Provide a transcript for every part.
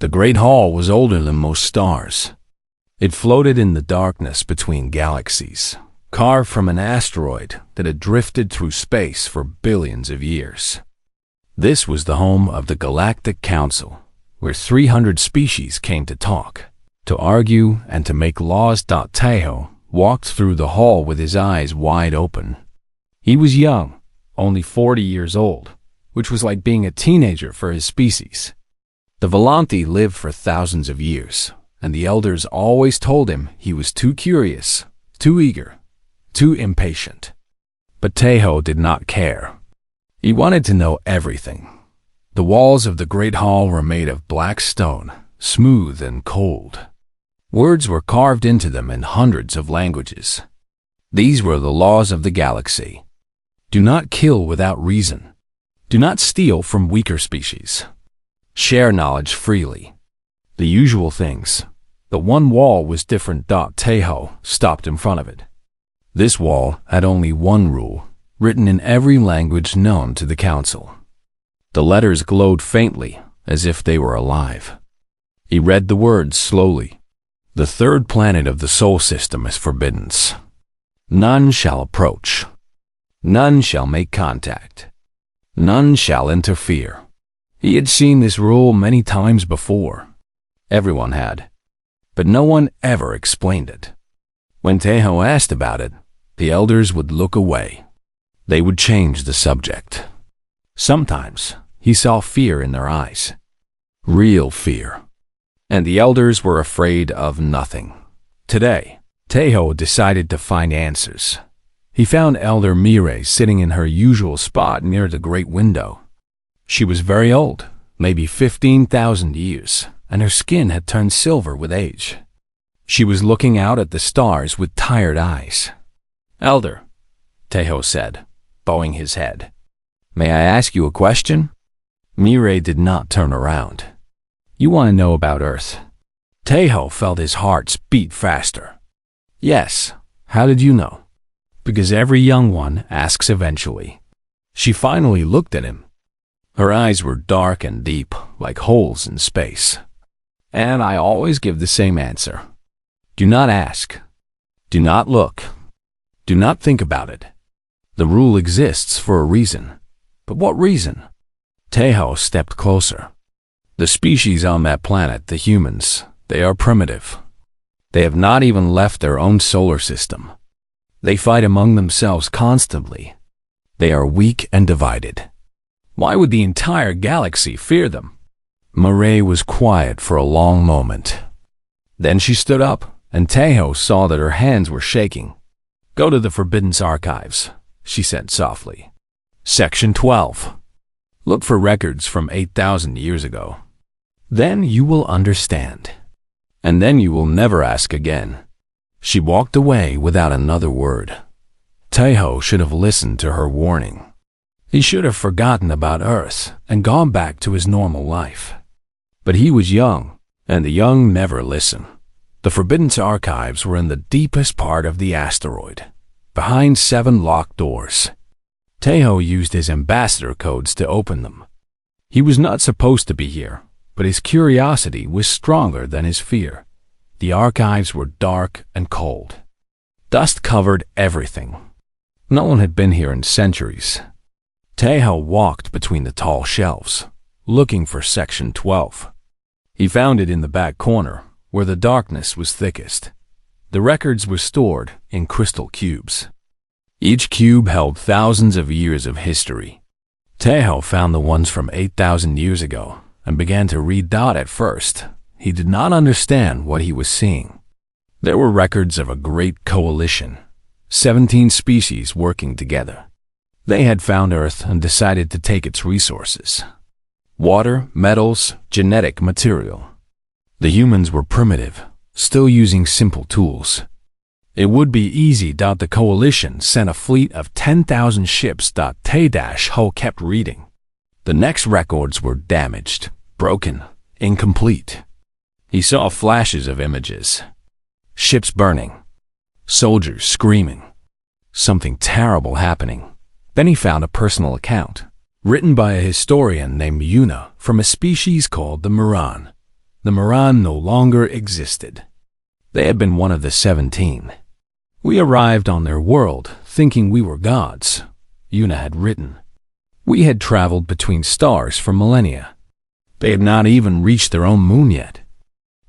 The Great Hall was older than most stars. It floated in the darkness between galaxies, carved from an asteroid that had drifted through space for billions of years. This was the home of the Galactic Council, where 300 species came to talk, to argue, and to make laws. Tejo walked through the hall with his eyes wide open. He was young, only 40 years old, which was like being a teenager for his species. The Volanti lived for thousands of years, and the elders always told him he was too curious, too eager, too impatient. But Tejo did not care. He wanted to know everything. The walls of the Great Hall were made of black stone, smooth and cold. Words were carved into them in hundreds of languages. These were the laws of the galaxy. Do not kill without reason. Do not steal from weaker species. Share knowledge freely. The usual things. The one wall was different. Tejo stopped in front of it. This wall had only one rule, written in every language known to the council. The letters glowed faintly, as if they were alive. He read the words slowly. The third planet of the Sol system is forbidden. None shall approach. None shall make contact. None shall interfere. He had seen this rule many times before. Everyone had. But no one ever explained it. When Tejo asked about it, the elders would look away. They would change the subject. Sometimes he saw fear in their eyes. Real fear. And the elders were afraid of nothing. Today, Tejo decided to find answers. He found Elder Mireille sitting in her usual spot near the great window. She was very old, maybe 15,000 years, and her skin had turned silver with age. She was looking out at the stars with tired eyes. "Elder," Tejo said, bowing his head, "may I ask you a question?" Mireille did not turn around. "You want to know about Earth?" Tejo felt his heart beat faster. "Yes, how did you know?" "Because every young one asks eventually." She finally looked at him. Her eyes were dark and deep, like holes in space. "And I always give the same answer. Do not ask. Do not look. Do not think about it. The rule exists for a reason. But what reason?" Tejo stepped closer. "The species on that planet, the humans, they are primitive. They have not even left their own solar system. They fight among themselves constantly. They are weak and divided. Why would the entire galaxy fear them?" Mireille was quiet for a long moment. Then she stood up, and Tejo saw that her hands were shaking. "Go to the Forbidden Archives," she said softly. "Section 12. Look for records from 8,000 years ago. Then you will understand. And then you will never ask again." She walked away without another word. Tejo should have listened to her warning. He should have forgotten about Earth and gone back to his normal life. But he was young, and the young never listen. The Forbidden Archives were in the deepest part of the asteroid, behind 7 locked doors. Tejo used his ambassador codes to open them. He was not supposed to be here, but his curiosity was stronger than his fear. The archives were dark and cold. Dust covered everything. No one had been here in centuries. Tejo walked between the tall shelves, looking for Section 12. He found it in the back corner, where the darkness was thickest. The records were stored in crystal cubes. Each cube held thousands of years of history. Tejo found the ones from 8,000 years ago and began to read. At first, he did not understand what he was seeing. There were records of a great coalition, 17 species working together. They had found Earth and decided to take its resources. Water, metals, genetic material. The humans were primitive, still using simple tools. It would be easy. The coalition sent a fleet of 10,000 ships. Tejo kept reading. The next records were damaged, broken, incomplete. He saw flashes of images. Ships burning. Soldiers screaming. Something terrible happening. Then he found a personal account, written by a historian named Yuna from a species called the Muran. The Moran no longer existed. They had been one of the 17. We arrived on their world thinking we were gods, Una had written. We had traveled between stars for millennia. They had not even reached their own moon yet.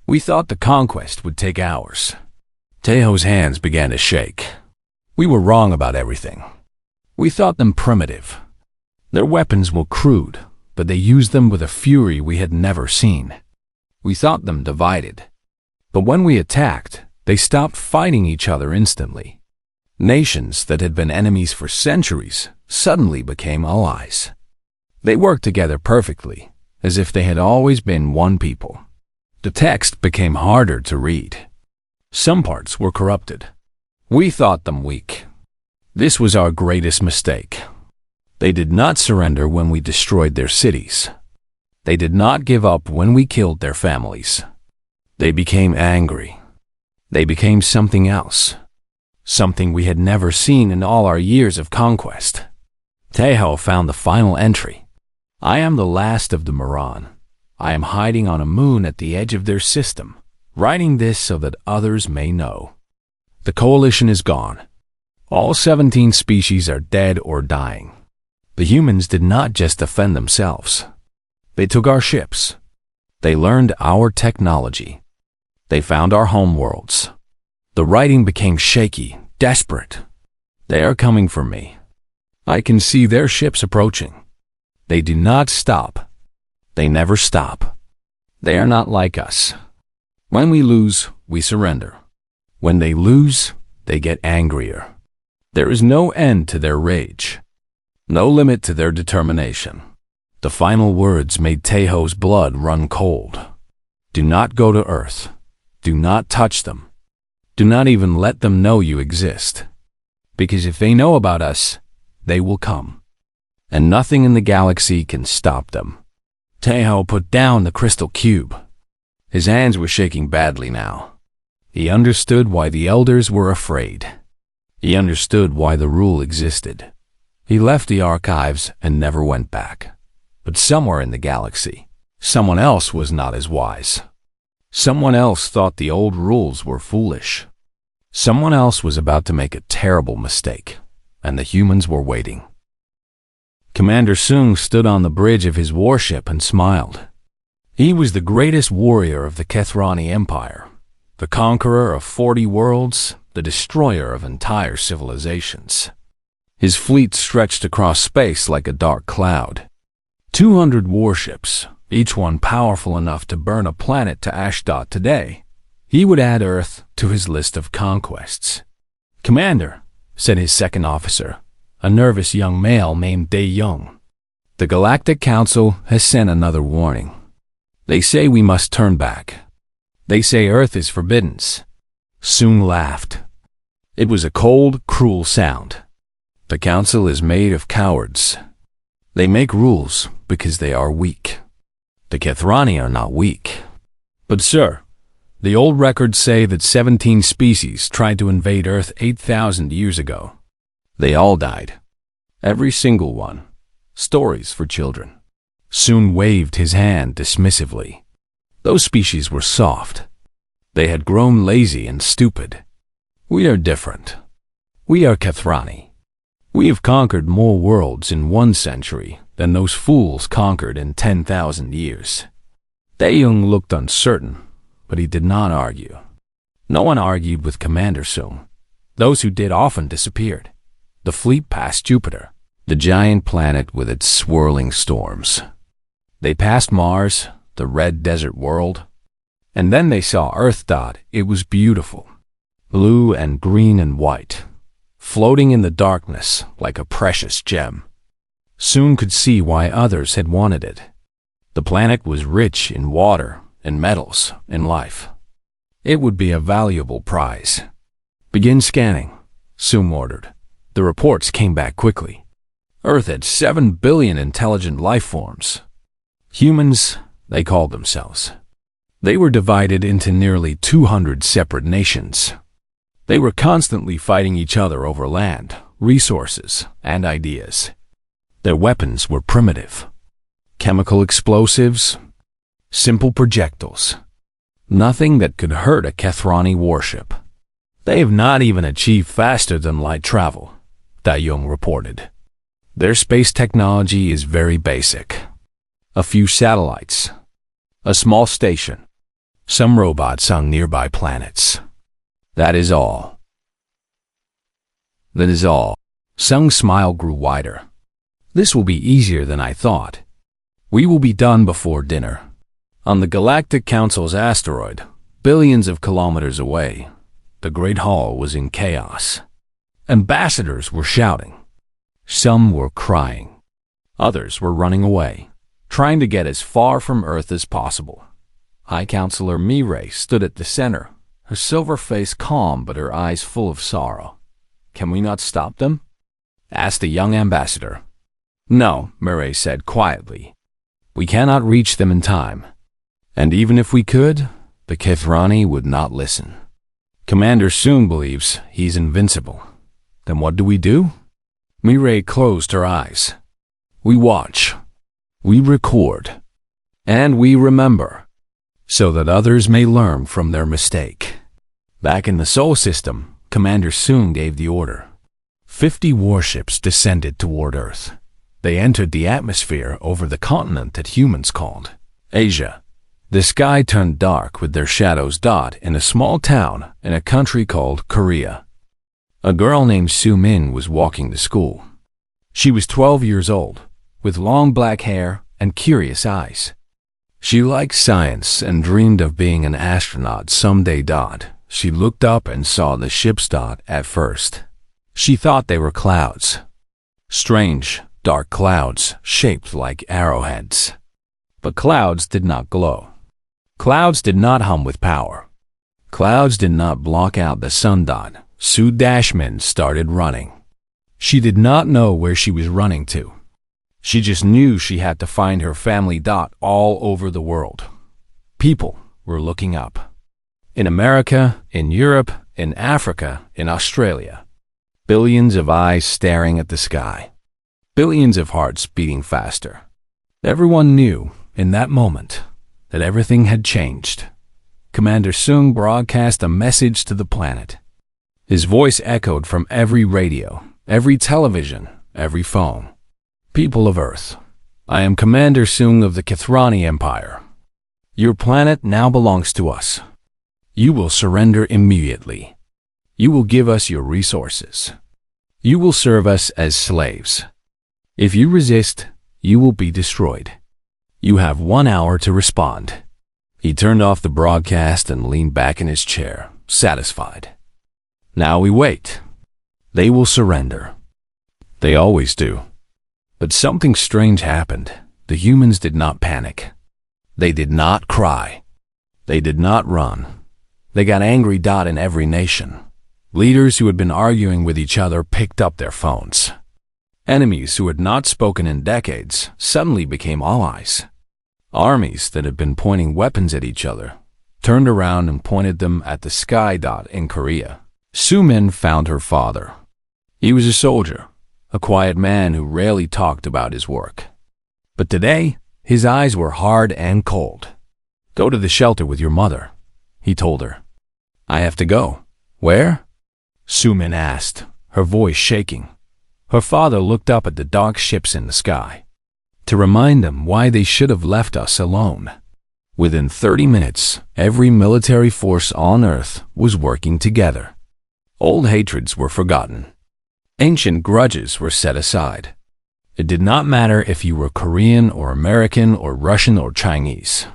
We thought the conquest would take hours. Tejo's hands began to shake. We were wrong about everything. We thought them primitive. Their weapons were crude, but they used them with a fury we had never seen. We thought them divided. But when we attacked, they stopped fighting each other instantly. Nations that had been enemies for centuries suddenly became allies. They worked together perfectly, as if they had always been one people. The text became harder to read. Some parts were corrupted. We thought them weak. This was our greatest mistake. They did not surrender when we destroyed their cities. They did not give up when we killed their families. They became angry. They became something else. Something we had never seen in all our years of conquest. Tejo found the final entry. I am the last of the Moran. I am hiding on a moon at the edge of their system, writing this so that others may know. The coalition is gone. All 17 species are dead or dying. The humans did not just defend themselves. They took our ships. They learned our technology. They found our homeworlds. The writing became shaky, desperate. They are coming for me. I can see their ships approaching. They do not stop. They never stop. They are not like us. When we lose, we surrender. When they lose, they get angrier. There is no end to their rage. No limit to their determination. The final words made Tejo's blood run cold. Do not go to Earth. Do not touch them. Do not even let them know you exist. Because if they know about us, they will come. And nothing in the galaxy can stop them. Tejo put down the crystal cube. His hands were shaking badly now. He understood why the elders were afraid. He understood why the rule existed. He left the archives and never went back. But somewhere in the galaxy, someone else was not as wise. Someone else thought the old rules were foolish. Someone else was about to make a terrible mistake, and the humans were waiting. Commander Sung stood on the bridge of his warship and smiled. He was the greatest warrior of the Kethrani Empire, the conqueror of 40 worlds, the destroyer of entire civilizations. His fleet stretched across space like a dark cloud. 200 warships, each one powerful enough to burn a planet to ashdot today. He would add Earth to his list of conquests. "Commander," said his second officer, a nervous young male named Dae Young, "the Galactic Council has sent another warning. They say we must turn back. They say Earth is forbidden." Sung laughed. It was a cold, cruel sound. The Council is made of cowards. They make rules because they are weak. The Kethrani are not weak. "But sir, the old records say that 17 species tried to invade Earth 8,000 years ago. They all died. Every single one. Stories for children." Sung waved his hand dismissively. Those species were soft. They had grown lazy and stupid. We are different. We are Kethrani. We have conquered more worlds in 1 century than those fools conquered in 10,000 years. Dae Young looked uncertain, but he did not argue. No one argued with Commander Sung. Those who did often disappeared. The fleet passed Jupiter, the giant planet with its swirling storms. They passed Mars, the red desert world, and then they saw Earth. It was beautiful, blue and green and white, floating in the darkness like a precious gem. Sung could see why others had wanted it. The planet was rich in water, in metals, in life. It would be a valuable prize. "Begin scanning," Sung ordered. The reports came back quickly. Earth had 7 billion intelligent life forms. Humans, they called themselves. They were divided into nearly 200 separate nations. They were constantly fighting each other over land, resources, and ideas. Their weapons were primitive. Chemical explosives, simple projectiles, Nothing that could hurt a Kethrani warship. They have not even achieved faster than light travel, Taeyong reported. Their space technology is very basic. A few satellites, a small station, some robots on nearby planets. That is all. That is all. Sung's smile grew wider. This will be easier than I thought. We will be done before dinner. On the Galactic Council's asteroid, billions of kilometers away, the Great Hall was in chaos. Ambassadors were shouting. Some were crying. Others were running away, trying to get as far from Earth as possible. High Counselor Mireille stood at the center, her silver face calm but her eyes full of sorrow. "Can we not stop them?" asked the young ambassador. "No," Mireille said quietly. "We cannot reach them in time. And even if we could, the Kethrani would not listen. Commander Sung believes he's invincible. Then what do we do?" Mireille closed her eyes. "We watch. We record. And we remember, so that others may learn from their mistake." Back in the Sol system, Commander Sung gave the order. 50 warships descended toward Earth. They entered the atmosphere over the continent that humans called Asia. The sky turned dark with their shadows dot in a small town in a country called Korea. A girl named Su Min was walking to school. She was 12 years old, with long black hair and curious eyes. She liked science and dreamed of being an astronaut someday. She looked up and saw the ships. At first, she thought they were clouds. Strange, dark clouds shaped like arrowheads. But clouds did not glow. Clouds did not hum with power. Clouds did not block out the sun. Su Dashmin started running. She did not know where she was running to. She just knew she had to find her family. All over the world, people were looking up. In America, in Europe, in Africa, in Australia. Billions of eyes staring at the sky. Billions of hearts beating faster. Everyone knew, in that moment, that everything had changed. Commander Sung broadcast a message to the planet. His voice echoed from every radio, every television, every phone. "People of Earth, I am Commander Sung of the Kethrani Empire. Your planet now belongs to us. You will surrender immediately. You will give us your resources. You will serve us as slaves. If you resist, you will be destroyed. You have 1 hour to respond." He turned off the broadcast and leaned back in his chair, satisfied. Now we wait. They will surrender. They always do. But something strange happened. The humans did not panic. They did not cry. They did not run. They got angry. In every nation, leaders who had been arguing with each other picked up their phones. Enemies who had not spoken in decades suddenly became allies. Armies that had been pointing weapons at each other turned around and pointed them at the sky. In Korea, Su Min found her father. He was a soldier, a quiet man who rarely talked about his work. But today, his eyes were hard and cold. "Go to the shelter with your mother," he told her. "I have to go." "Where?" Su Min asked, her voice shaking. Her father looked up at the dark ships in the sky. "To remind them why they should have left us alone." Within 30 minutes, every military force on Earth was working together. Old hatreds were forgotten. Ancient grudges were set aside. It did not matter if you were Korean or American or Russian or Chinese.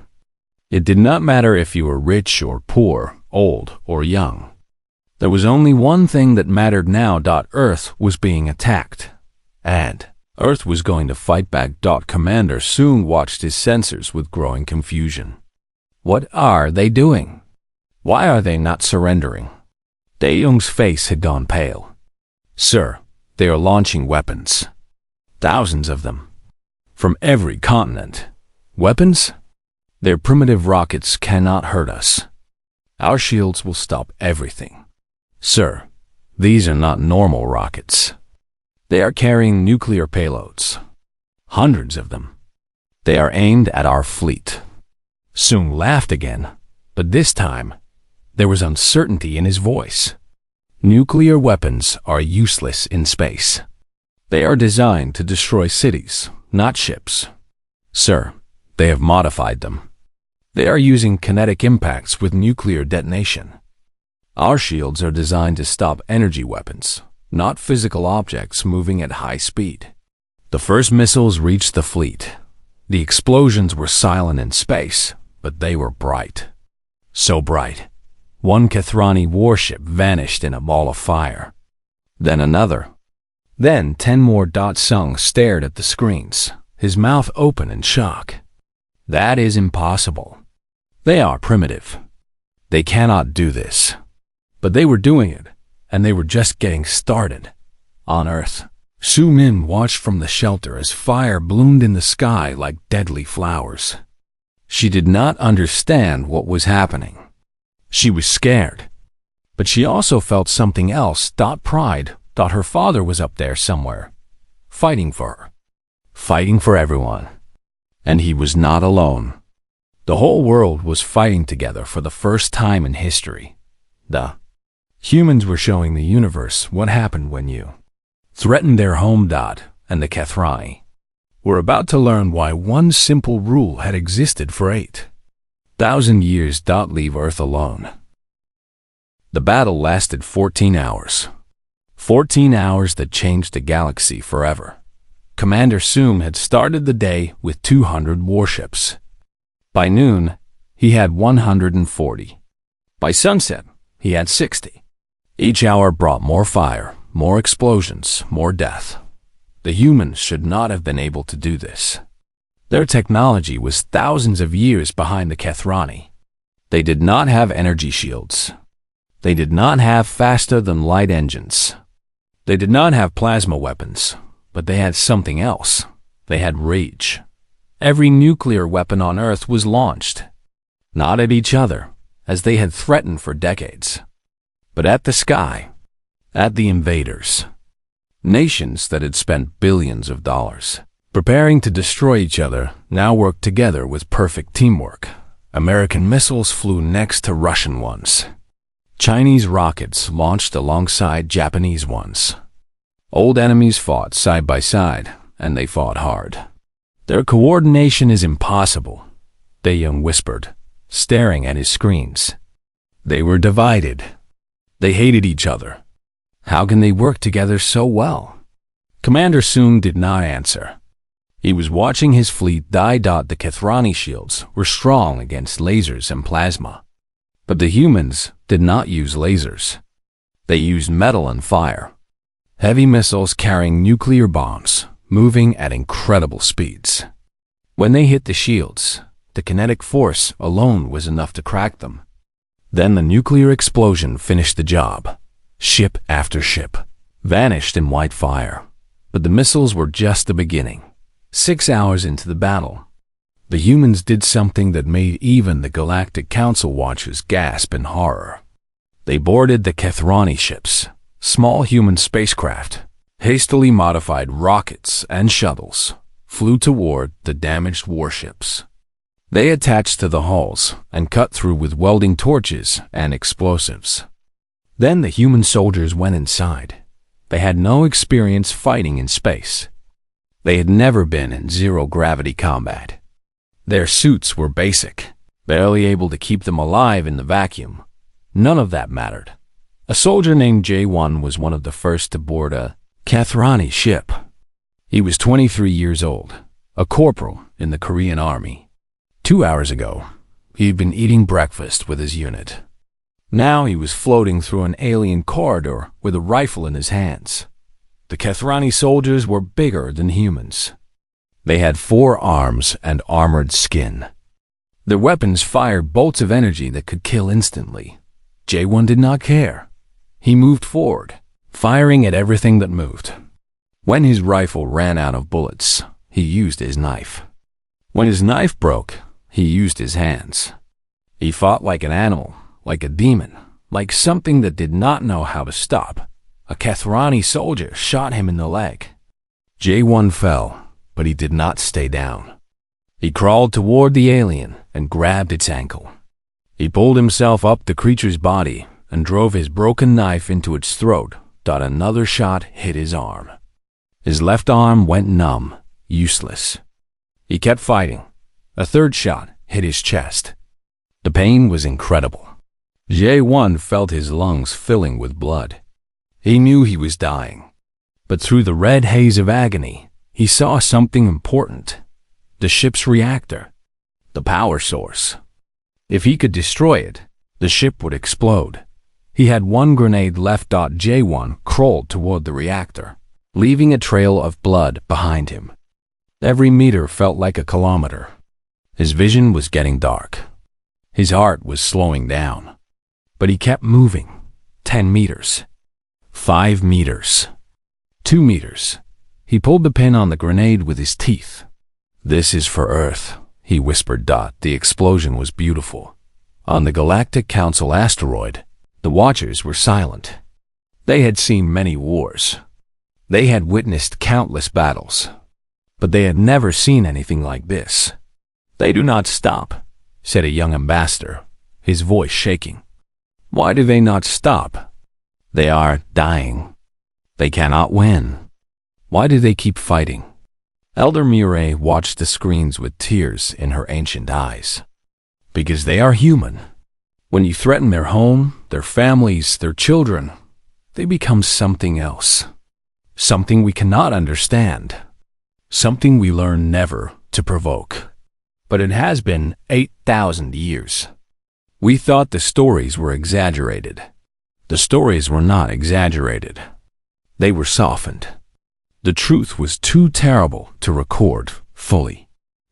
It did not matter if you were rich or poor, old or young. There was only one thing that mattered now. Earth was being attacked. And Earth was going to fight back. Commander Sung watched his sensors with growing confusion. What are they doing? Why are they not surrendering? Taeyong's face had gone pale. "Sir, they are launching weapons. Thousands of them. From every continent. Weapons? Their primitive rockets cannot hurt us. Our shields will stop everything. Sir, these are not normal rockets. They are carrying nuclear payloads. Hundreds of them. They are aimed at our fleet." Sung laughed again, But this time, there was uncertainty in his voice. Nuclear weapons are useless in space. They are designed to destroy cities, not ships. Sir, they have modified them. They are using kinetic impacts with nuclear detonation. Our shields are designed to stop energy weapons, not physical objects moving at high speed. The first missiles reached the fleet. The explosions were silent in space, but they were bright. So bright. One HFY warship vanished in a ball of fire. Then another. Then 10 more. Sung stared at the screens, his mouth open in shock. That is impossible. They are primitive. They cannot do this. But they were doing it, and they were just getting started. On Earth, Su Min watched from the shelter as fire bloomed in the sky like deadly flowers. She did not understand what was happening. She was scared. But she also felt something else. Pride. Her father was up there somewhere, fighting for her. Fighting for everyone. And he was not alone. The whole world was fighting together for the first time in history. The humans were showing the universe what happened when you threatened their home. And the HFY were about to learn why one simple rule had existed for 8,000 years. Leave Earth alone. The battle lasted 14 hours. 14 hours that changed the galaxy forever. Commander Sum had started the day with 200 warships. By noon, he had 140. By sunset, he had 60. Each hour brought more fire, more explosions, more death. The humans should not have been able to do this. Their technology was thousands of years behind the HFY. They did not have energy shields. They did not have faster-than-light engines. They did not have plasma weapons, but they had something else. They had rage. Every nuclear weapon on Earth was launched, not at each other, as they had threatened for decades, but at the sky, at the invaders. Nations that had spent billions of dollars preparing to destroy each other now worked together with perfect teamwork. American missiles flew next to Russian ones. Chinese rockets launched alongside Japanese ones. Old enemies fought side by side, and they fought hard. Their coordination is impossible, Dae-young whispered, staring at his screens. They were divided. They hated each other. How can they work together so well? Commander Sung did not answer. He was watching his fleet die. The HFY shields were strong against lasers and plasma. But the humans did not use lasers. They used metal and fire. Heavy missiles carrying nuclear bombs, moving at incredible speeds. When they hit the shields, the kinetic force alone was enough to crack them. Then the nuclear explosion finished the job. Ship after ship vanished in white fire. But the missiles were just the beginning. 6 hours into the battle, the humans did something that made even the Galactic Council watchers gasp in horror. They boarded the HFY ships, small human spacecraft. Hastily modified rockets and shuttles flew toward the damaged warships. They attached to the hulls and cut through with welding torches and explosives. Then the human soldiers went inside. They had no experience fighting in space. They had never been in zero-gravity combat. Their suits were basic, barely able to keep them alive in the vacuum. None of that mattered. A soldier named J1 was one of the first to board a HFY ship. He was 23 years old, a corporal in the Korean Army. 2 hours ago, he had been eating breakfast with his unit. Now he was floating through an alien corridor with a rifle in his hands. The HFY soldiers were bigger than humans. They had 4 arms and armored skin. Their weapons fired bolts of energy that could kill instantly. J1 did not care. He moved forward, firing at everything that moved. When his rifle ran out of bullets, he used his knife. When his knife broke, he used his hands. He fought like an animal, like a demon, like something that did not know how to stop. A HFY soldier shot him in the leg. J1 fell, but he did not stay down. He crawled toward the alien and grabbed its ankle. He pulled himself up the creature's body and drove his broken knife into its throat. Another shot hit his arm. His left arm went numb, useless. He kept fighting. A third shot hit his chest. The pain was incredible. J1 felt his lungs filling with blood. He knew he was dying. But through the red haze of agony, he saw something important. The ship's reactor. The power source. If he could destroy it, the ship would explode. He had one grenade left. J1 crawled toward the reactor, leaving a trail of blood behind him. Every meter felt like a kilometer. His vision was getting dark. His heart was slowing down. But he kept moving. 10 meters. 5 meters. 2 meters. He pulled the pin on the grenade with his teeth. "This is for Earth," he whispered. The explosion was beautiful. On the Galactic Council asteroid, the Watchers were silent. They had seen many wars. They had witnessed countless battles. But they had never seen anything like this. "They do not stop," said a young ambassador, his voice shaking. "Why do they not stop? They are dying. They cannot win. Why do they keep fighting?" Elder Murray watched the screens with tears in her ancient eyes. "Because they are human. When you threaten their home, their families, their children, they become something else. Something we cannot understand. Something we learn never to provoke. But it has been 8,000 years. We thought the stories were exaggerated. The stories were not exaggerated. They were softened. The truth was too terrible to record fully.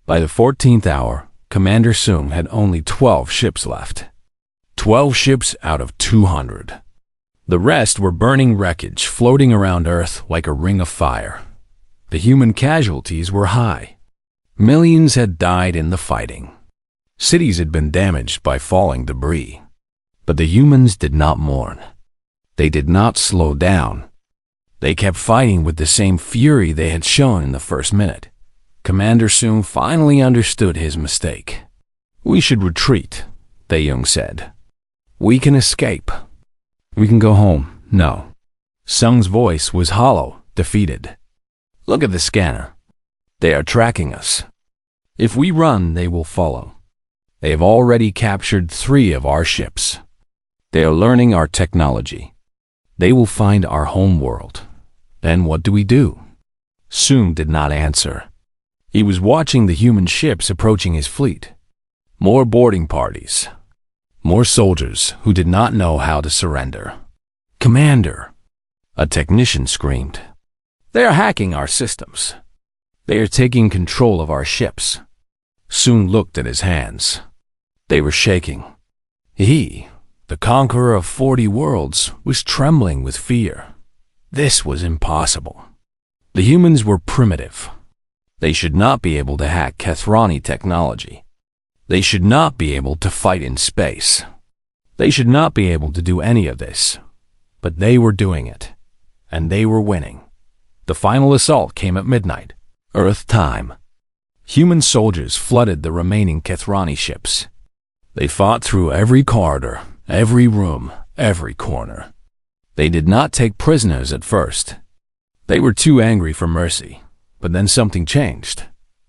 By the 14th hour, Commander Soong had only 12 ships left. 12 ships out of 200. The rest were burning wreckage floating around Earth like a ring of fire. The human casualties were high. Millions had died in the fighting. Cities had been damaged by falling debris. But the humans did not mourn. They did not slow down. They kept fighting with the same fury they had shown in the first minute. Commander Soong finally understood his mistake. "We should retreat," Tae-young said. "We can escape. We can go home." "No." Sung's voice was hollow, defeated. "Look at the scanner. They are tracking us. If we run, they will follow. They have already captured 3 of our ships. They are learning our technology. They will find our home world. Then what do we do?" Soong did not answer. He was watching the human ships approaching his fleet. More boarding parties. More soldiers who did not know how to surrender. "Commander!" a technician screamed. "They are hacking our systems. They are taking control of our ships." Soong looked at his hands. They were shaking. He, the conqueror of 40 worlds, was trembling with fear. This was impossible. The humans were primitive. They should not be able to hack Kethrani technology. They should not be able to fight in space. They should not be able to do any of this. But they were doing it. And they were winning. The final assault came at midnight, Earth time. Human soldiers flooded the remaining Kethrani ships. They fought through every corridor, every room, every corner. They did not take prisoners at first. They were too angry for mercy. But then something changed.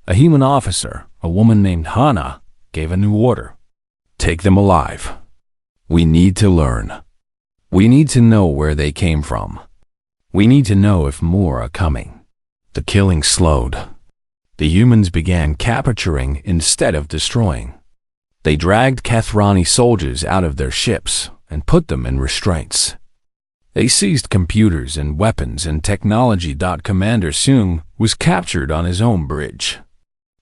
A human officer, a woman named Hana, gave a new order. "Take them alive. We need to learn. We need to know where they came from. We need to know if more are coming." The killing slowed. The humans began capturing instead of destroying. They dragged Kethrani soldiers out of their ships and put them in restraints. They seized computers and weapons and technology. Commander Soong was captured on his own bridge.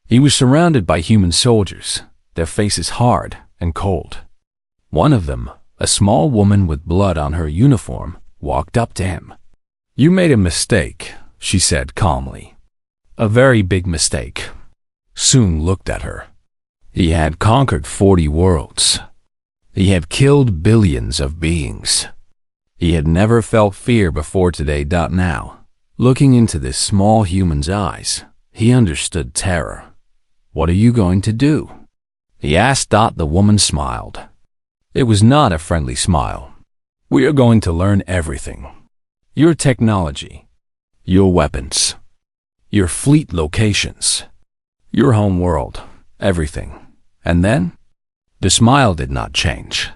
He was surrounded by human soldiers, their faces hard and cold. One of them, a small woman with blood on her uniform, walked up to him. "You made a mistake," she said calmly. "A very big mistake." Soong looked at her. He had conquered 40 worlds. He had killed billions of beings. He had never felt fear before today. Now, looking into this small human's eyes, he understood terror. "What are you going to do?" he asked. The woman smiled. It was not a friendly smile. We are going to learn everything. Your technology, your weapons, your fleet locations, your home world, everything. And then? The smile did not change.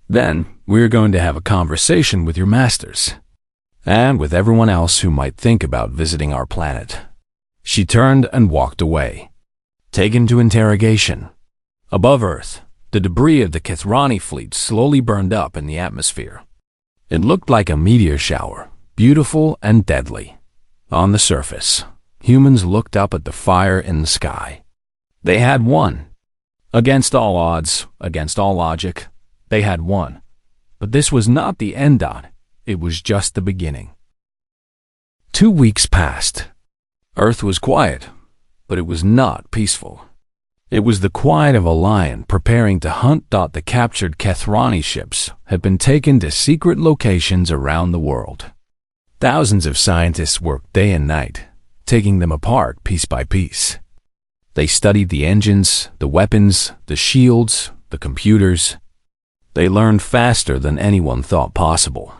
Then, we're going to have a conversation with your masters, and with everyone else who might think about visiting our planet. She turned and walked away, taken to interrogation. Above Earth, the debris of the Kethrani fleet slowly burned up in the atmosphere. It looked like a meteor shower, beautiful and deadly. On the surface, humans looked up at the fire in the sky. They had won. Against all odds, against all logic, they had won. But this was not the end dot. It was just the beginning. 2 weeks passed. Earth was quiet, but it was not peaceful. It was the quiet of a lion preparing to hunt. The captured Kethrani ships had been taken to secret locations around the world. Thousands of scientists worked day and night, taking them apart piece by piece. They studied the engines, the weapons, the shields, the computers. They learned faster than anyone thought possible.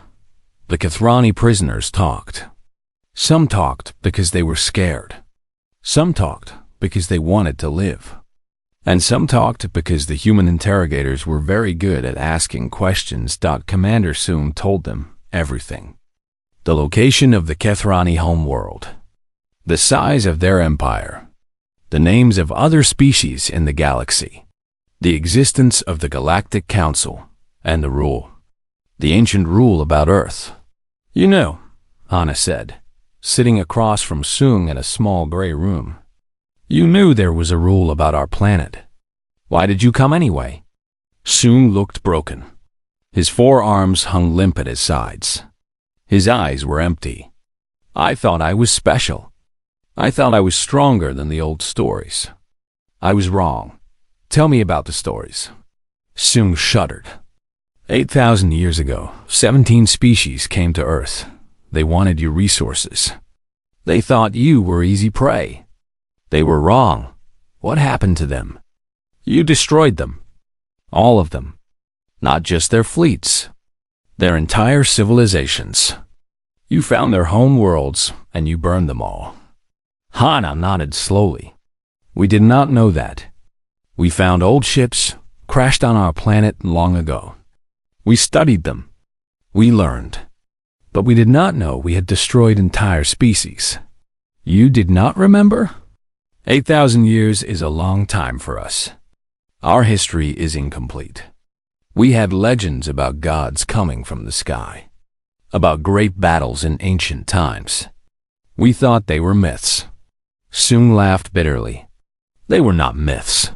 The Kethrani prisoners talked. Some talked because they were scared. Some talked because they wanted to live. And some talked because the human interrogators were very good at asking questions. Commander soon told them everything. The location of the Kethrani homeworld, the size of their empire, the names of other species in the galaxy, the existence of the Galactic Council, and the rule. The ancient rule about Earth. You know, Hana said, sitting across from Sung in a small gray room. You knew there was a rule about our planet. Why did you come anyway? Sung looked broken. His forearms hung limp at his sides. His eyes were empty. I thought I was special. I thought I was stronger than the old stories. I was wrong. Tell me about the stories. Sung shuddered. 8,000 years ago, 17 species came to Earth. They wanted your resources. They thought you were easy prey. They were wrong. What happened to them? You destroyed them. All of them. Not just their fleets. Their entire civilizations. You found their home worlds, and you burned them all. Hana nodded slowly. We did not know that. We found old ships, crashed on our planet long ago. We studied them. We learned. But we did not know we had destroyed entire species. You did not remember? 8,000 years is a long time for us. Our history is incomplete. We had legends about gods coming from the sky, about great battles in ancient times. We thought they were myths. Sung laughed bitterly. They were not myths.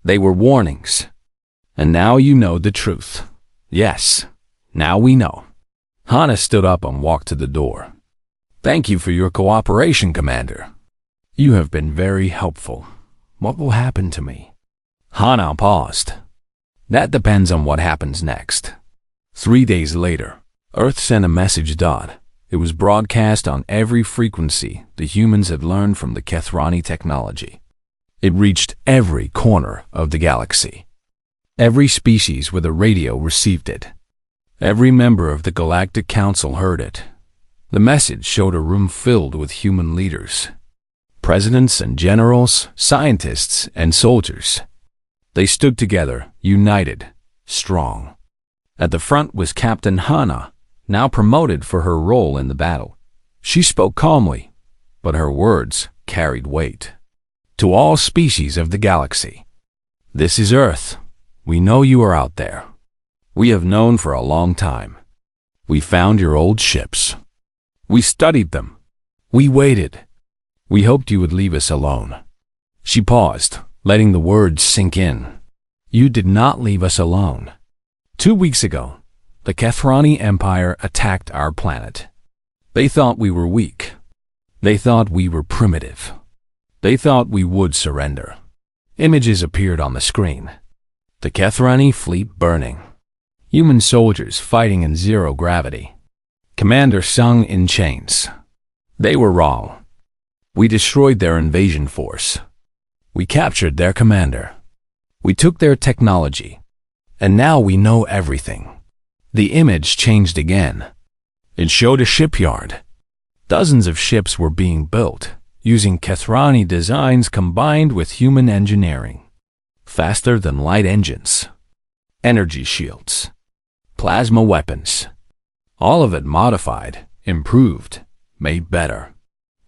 They were warnings. And now you know the truth. Yes, now we know. Hana stood up and walked to the door. Thank you for your cooperation, Commander. You have been very helpful. What will happen to me? Hana paused. That depends on what happens next. 3 days later, Earth sent a message. It was broadcast on every frequency the humans had learned from the Kethrani technology. It reached every corner of the galaxy. Every species with a radio received it. Every member of the Galactic Council heard it. The message showed a room filled with human leaders. Presidents and generals, scientists and soldiers. They stood together, united, strong. At the front was Captain Hana, now promoted for her role in the battle. She spoke calmly, but her words carried weight. To all species of the galaxy. This is Earth. We know you are out there. We have known for a long time. We found your old ships. We studied them. We waited. We hoped you would leave us alone. She paused, letting the words sink in. You did not leave us alone. 2 weeks ago, the Kethrani Empire attacked our planet. They thought we were weak. They thought we were primitive. They thought we would surrender. Images appeared on the screen. The Kethrani fleet burning. Human soldiers fighting in zero gravity. Commander Sung in chains. They were wrong. We destroyed their invasion force. We captured their commander. We took their technology. And now we know everything. The image changed again. It showed a shipyard. Dozens of ships were being built, using Kethrani designs combined with human engineering. Faster than light engines, energy shields, plasma weapons. All of it modified, improved, made better.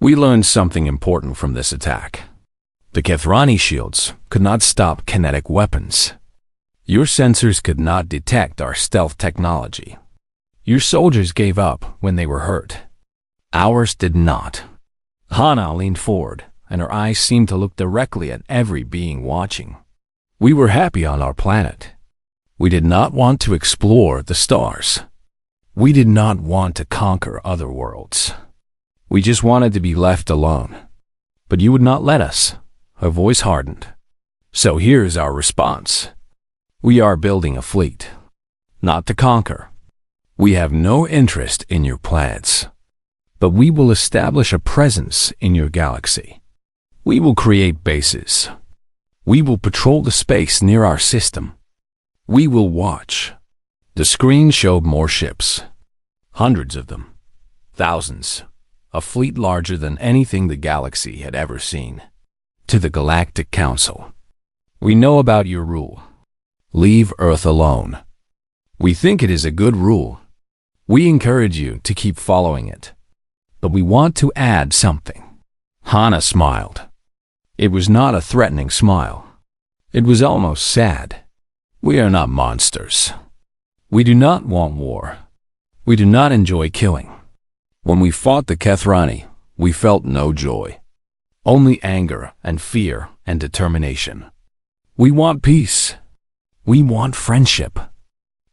We learned something important from this attack. The Kethrani shields could not stop kinetic weapons. Your sensors could not detect our stealth technology. Your soldiers gave up when they were hurt. Ours did not. Hana leaned forward, and her eyes seemed to look directly at every being watching. We were happy on our planet. We did not want to explore the stars. We did not want to conquer other worlds. We just wanted to be left alone. But you would not let us. Her voice hardened. So here's our response. We are building a fleet, not to conquer. We have no interest in your planets, but we will establish a presence in your galaxy. We will create bases. We will patrol the space near our system. We will watch. The screen showed more ships. Hundreds of them. Thousands. A fleet larger than anything the galaxy had ever seen. To the Galactic Council. We know about your rule. Leave Earth alone. We think it is a good rule. We encourage you to keep following it. But we want to add something. Hana smiled. It was not a threatening smile. It was almost sad. We are not monsters. We do not want war. We do not enjoy killing. When we fought the Kethrani, we felt no joy. Only anger and fear and determination. We want peace. We want friendship.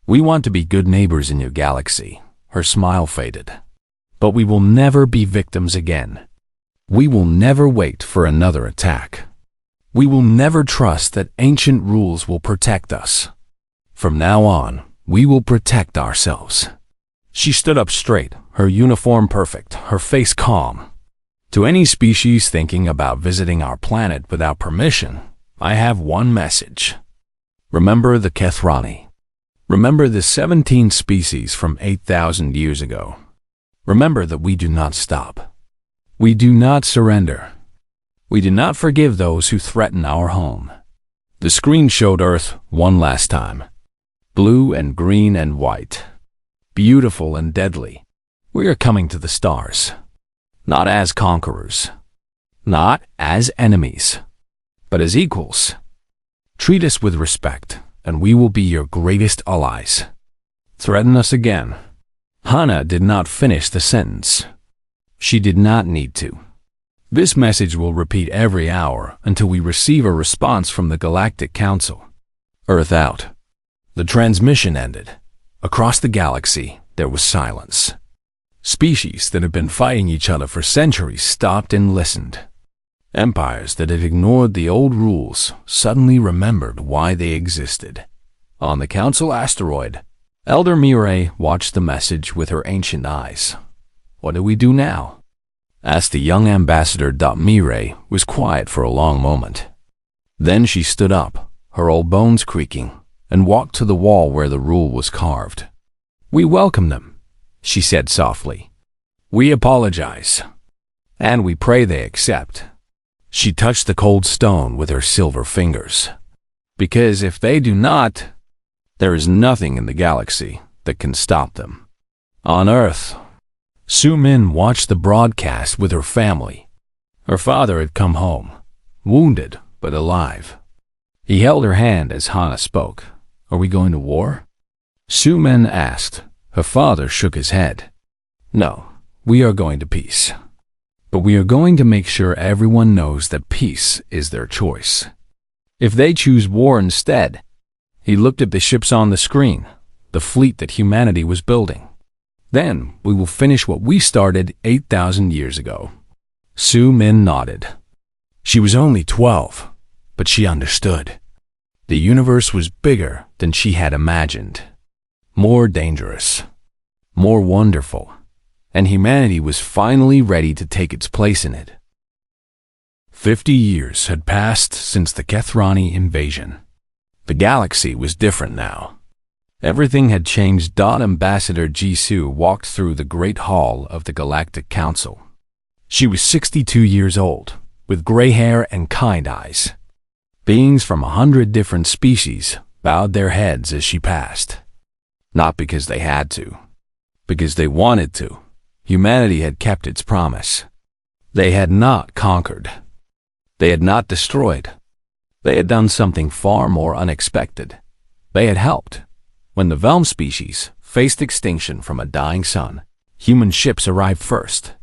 We want to be good neighbors in your galaxy. Her smile faded. But we will never be victims again. We will never wait for another attack. We will never trust that ancient rules will protect us. From now on, we will protect ourselves. She stood up straight, her uniform perfect, her face calm. To any species thinking about visiting our planet without permission, I have one message. Remember the Kethrani. Remember the 17 species from 8,000 years ago. Remember that we do not stop. We do not surrender. We do not forgive those who threaten our home. The screen showed Earth one last time. Blue and green and white. Beautiful and deadly. We are coming to the stars. Not as conquerors. Not as enemies. But as equals. Treat us with respect, and we will be your greatest allies. Threaten us again. Hana did not finish the sentence. She did not need to. This message will repeat every hour until we receive a response from the Galactic Council. Earth out. The transmission ended. Across the galaxy, there was silence. Species that had been fighting each other for centuries stopped and listened. Empires that had ignored the old rules suddenly remembered why they existed. On the Council asteroid, Elder Mirai watched the message with her ancient eyes. What do we do now? Asked the young ambassador. Mirai was quiet for a long moment. Then she stood up, her old bones creaking, and walked to the wall where the rule was carved. We welcome them, she said softly. We apologize, and we pray they accept. She touched the cold stone with her silver fingers. Because if they do not, there is nothing in the galaxy that can stop them. On Earth, Su Min watched the broadcast with her family. Her father had come home, wounded but alive. He held her hand as Hana spoke. Are we going to war? Su Min asked. Her father shook his head. No, we are going to peace. But we are going to make sure everyone knows that peace is their choice. If they choose war instead, he looked at the ships on the screen, the fleet that humanity was building. Then we will finish what we started 8,000 years ago. Su Min nodded. She was only 12, but she understood. The universe was bigger than she had imagined. More dangerous. More wonderful. And humanity was finally ready to take its place in it. 50 years had passed since the Kethrani invasion. The galaxy was different now. Everything had changed. Ambassador Jisoo walked through the Great Hall of the Galactic Council. She was 62 years old, with gray hair and kind eyes. Beings from 100 different species bowed their heads as she passed. Not because they had to, because they wanted to. Humanity had kept its promise. They had not conquered. They had not destroyed. They had done something far more unexpected. They had helped. When the Velm species faced extinction from a dying sun, human ships arrived first.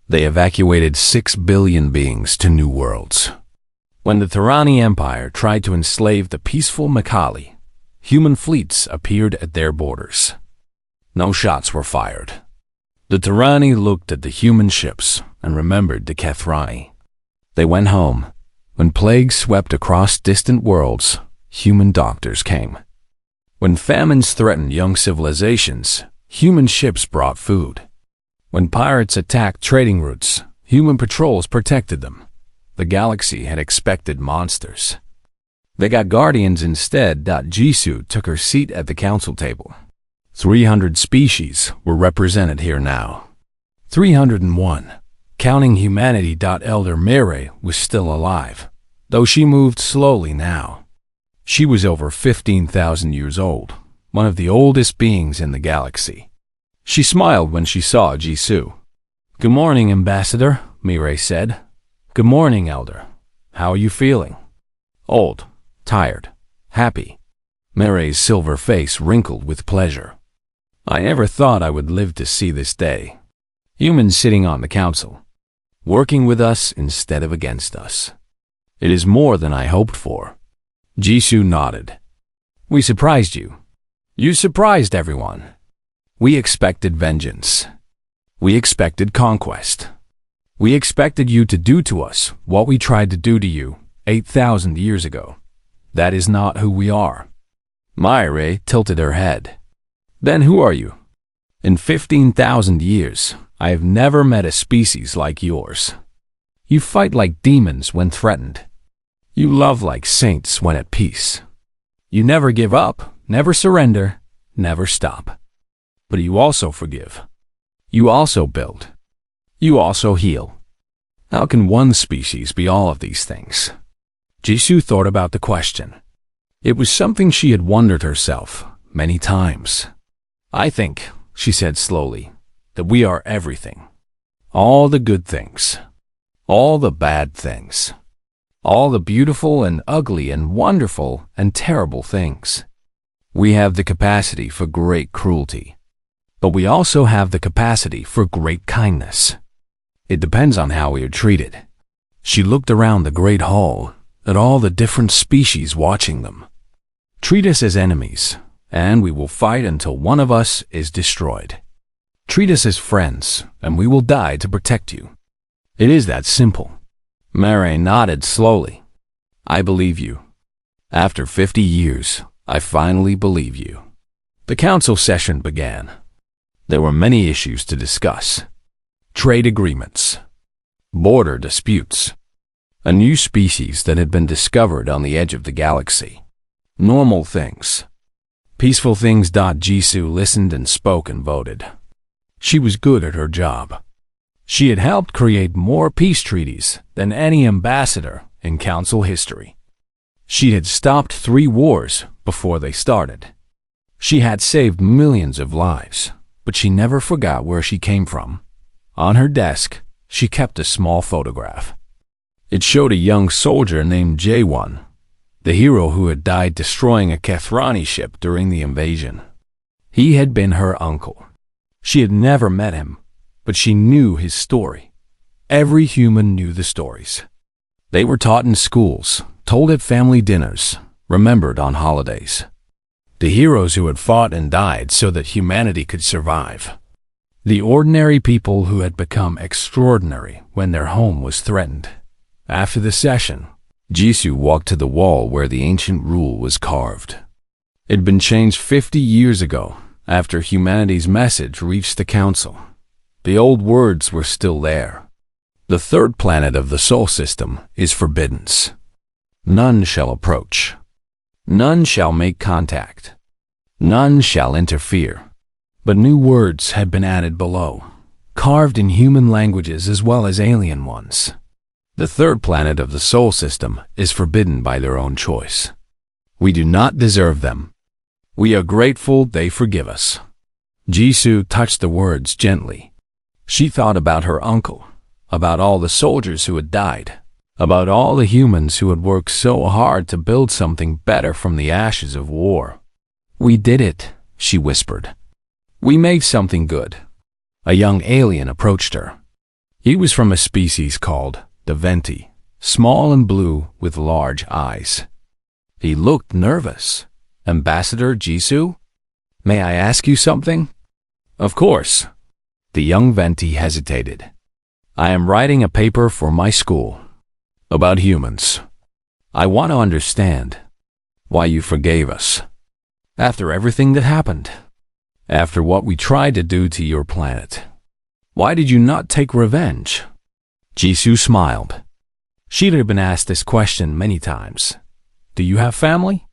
They evacuated 6 billion beings to new worlds. When the Terani Empire tried to enslave the peaceful Makali, human fleets appeared at their borders. No shots were fired. The Terani looked at the human ships and remembered the Kethrani. They went home. When plagues swept across distant worlds, human doctors came. When famines threatened young civilizations, human ships brought food. When pirates attacked trading routes, human patrols protected them. The galaxy had expected monsters. They got guardians instead. Jisoo took her seat at the council table. 300 species were represented here now. 301, counting humanity. Elder Mireille was still alive, though she moved slowly now. She was over 15,000 years old, one of the oldest beings in the galaxy. She smiled when she saw Jisoo. "Good morning, Ambassador," Mireille said. "Good morning, Elder. How are you feeling?" "Old, tired, happy." Mireille's silver face wrinkled with pleasure. "I never thought I would live to see this day. Humans sitting on the council, working with us instead of against us. It is more than I hoped for." Jisoo nodded. "We surprised you. You surprised everyone. We expected vengeance. We expected conquest. We expected you to do to us what we tried to do to you 8,000 years ago. That is not who we are." Mireille tilted her head. "Then who are you? In 15,000 years, I have never met a species like yours. You fight like demons when threatened. You love like saints when at peace. You never give up, never surrender, never stop. But you also forgive. You also build. You also heal. How can one species be all of these things?" Jisoo thought about the question. It was something she had wondered herself many times. "I think," she said slowly, "that we are everything. All the good things. All the bad things. All the beautiful and ugly and wonderful and terrible things. We have the capacity for great cruelty, but we also have the capacity for great kindness. It depends on how we are treated." She looked around the great hall at all the different species watching them. "Treat us as enemies, and we will fight until one of us is destroyed. Treat us as friends, and we will die to protect you. It is that simple." Mireille nodded slowly. "I believe you. After 50 years, I finally believe you." The council session began. There were many issues to discuss. Trade agreements, border disputes, a new species that had been discovered on the edge of the galaxy. Normal things. Peaceful things. Jisoo listened and spoke and voted. She was good at her job. She had helped create more peace treaties than any ambassador in council history. She had stopped 3 wars before they started. She had saved millions of lives, but she never forgot where she came from. On her desk, she kept a small photograph. It showed a young soldier named J1, the hero who had died destroying a Kethrani ship during the invasion. He had been her uncle. She had never met him, but she knew his story. Every human knew the stories. They were taught in schools, told at family dinners, remembered on holidays. The heroes who had fought and died so that humanity could survive. The ordinary people who had become extraordinary when their home was threatened. After the session, Jisoo walked to the wall where the ancient rule was carved. It had been changed 50 years ago, after humanity's message reached the council. The old words were still there. The 3rd planet of the Sol system is forbidden. None shall approach. None shall make contact. None shall interfere. But new words had been added below, carved in human languages as well as alien ones. The third planet of the Sol system is forbidden by their own choice. We do not deserve them. We are grateful they forgive us. Jisoo touched the words gently. She thought about her uncle, about all the soldiers who had died, about all the humans who had worked so hard to build something better from the ashes of war. We did it, she whispered. We made something good. A young alien approached her. He was from a species called the Venti, small and blue with large eyes. He looked nervous. Ambassador Jisoo? May I ask you something? Of course. The young Venti hesitated. I am writing a paper for my school about humans. I want to understand why you forgave us. After everything that happened, after what we tried to do to your planet, why did you not take revenge? Jisoo smiled. She'd have been asked this question many times. Do you have family?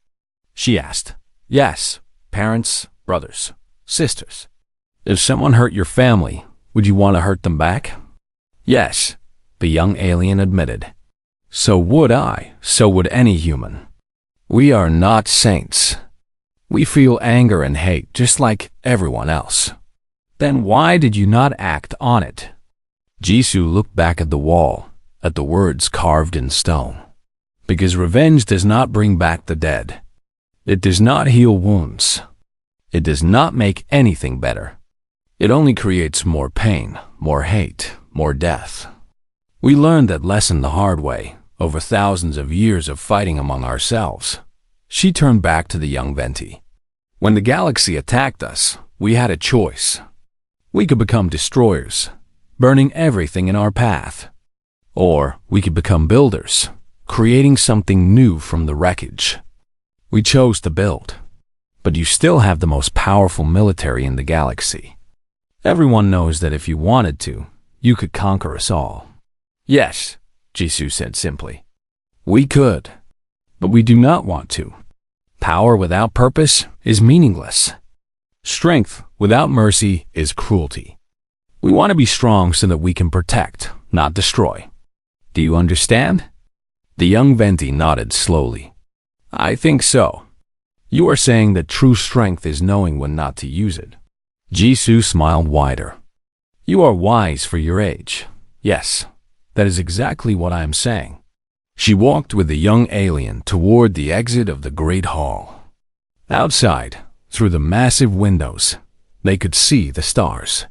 She asked. Yes, parents, brothers, sisters. If someone hurt your family, would you want to hurt them back? Yes, the young alien admitted. So would I, so would any human. We are not saints. We feel anger and hate just like everyone else. Then why did you not act on it? Jisoo looked back at the wall, at the words carved in stone. Because revenge does not bring back the dead. It does not heal wounds. It does not make anything better. It only creates more pain, more hate, more death. We learned that lesson the hard way, over thousands of years of fighting among ourselves. She turned back to the young Venti. When the galaxy attacked us, we had a choice. We could become destroyers, burning everything in our path. Or we could become builders, creating something new from the wreckage. We chose to build. But you still have the most powerful military in the galaxy. Everyone knows that if you wanted to, you could conquer us all. Yes, Jisoo said simply. We could, but we do not want to. Power without purpose is meaningless. Strength without mercy is cruelty. We want to be strong so that we can protect, not destroy. Do you understand? The young Venti nodded slowly. I think so. You are saying that true strength is knowing when not to use it. Jisoo smiled wider. You are wise for your age. Yes, that is exactly what I am saying. She walked with the young alien toward the exit of the great hall. Outside, through the massive windows, they could see the stars.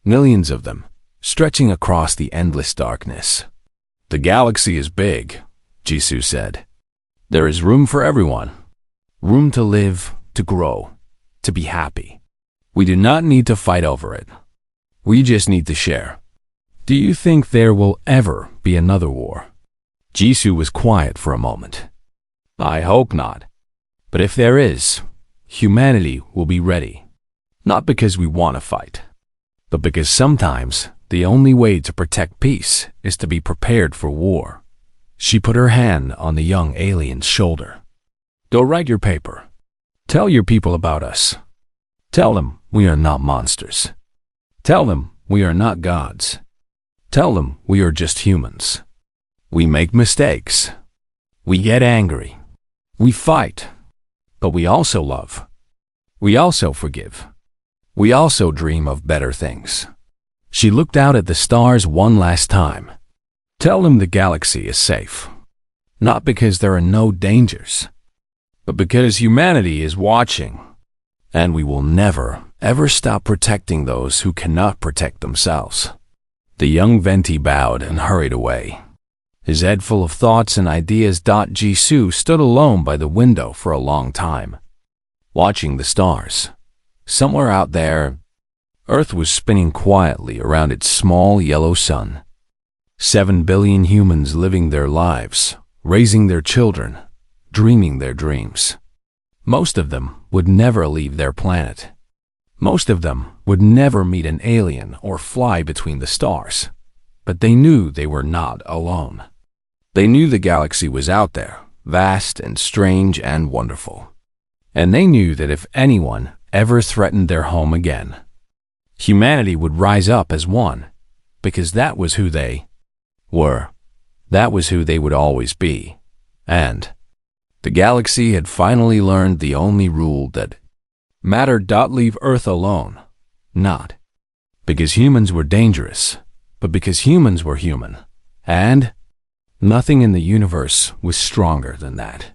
Millions of them, stretching across the endless darkness. The galaxy is big, Jisoo said. There is room for everyone. Room to live, to grow, to be happy. We do not need to fight over it. We just need to share. Do you think there will ever be another war? Jisoo was quiet for a moment. I hope not. But if there is, humanity will be ready. Not because we want to fight, but because sometimes the only way to protect peace is to be prepared for war. She put her hand on the young alien's shoulder. Go write your paper. Tell your people about us. Tell them we are not monsters. Tell them we are not gods. Tell them we are just humans. We make mistakes. We get angry. We fight. But we also love. We also forgive. We also dream of better things. She looked out at the stars one last time. Tell them the galaxy is safe. Not because there are no dangers, but because humanity is watching. And we will never, ever stop protecting those who cannot protect themselves. The young Venti bowed and hurried away. His head full of thoughts and ideas. Jisoo stood alone by the window for a long time, watching the stars. Somewhere out there, Earth was spinning quietly around its small yellow sun. 7 billion humans living their lives, raising their children, dreaming their dreams. Most of them would never leave their planet. Most of them would never meet an alien or fly between the stars. But they knew they were not alone. They knew the galaxy was out there, vast and strange and wonderful. And they knew that if anyone ever threatened their home again, humanity would rise up as one, because that was who they were. That was who they would always be. And the galaxy had finally learned the only rule that mattered: leave Earth alone. Not because humans were dangerous, but because humans were human. And nothing in the universe was stronger than that.